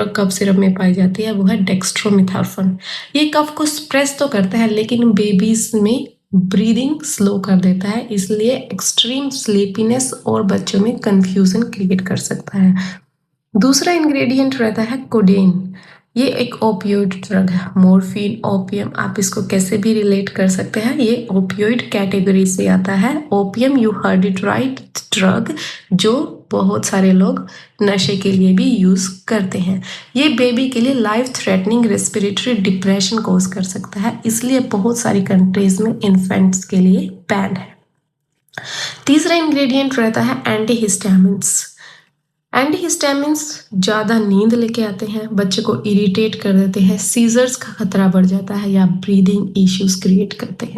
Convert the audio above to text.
Cough syrup में पाई जाती है वो है डेक्स्ट्रोमेथासोन। ये कफ को सप्रेस तो करता है लेकिन बेबीज में ब्रीदिंग स्लो कर देता है, इसलिए एक्सट्रीम स्लीपीनेस और बच्चों में कंफ्यूजन क्रिएट कर सकता है। दूसरा इंग्रेडिएंट रहता है कोडेन। ये एक ओपियोइड ड्रग है। मॉर्फिन, ओपियम, आप इसको कैसे भी रिलेट कर सकते हैं, ये ओपियोइड कैटेगरी से आता है। Opium, you heard it right, drug जो बहुत सारे लोग नशे के लिए भी यूज करते हैं। ये बेबी के लिए life threatening respiratory depression cause कर सकता है, इसलिए बहुत सारी कंट्रीज में इन्फेंट्स के लिए बैन है। तीसरा इंग्रेडिएंट रहता है एंटीहिस्टामिन्स। एंटीहिस्टामिन्स ज़्यादा नींद लेके आते हैं, बच्चे को इरिटेट कर देते हैं, सीजर्स का खतरा बढ़ जाता है या ब्रीदिंग इश्यूज क्रिएट करते हैं।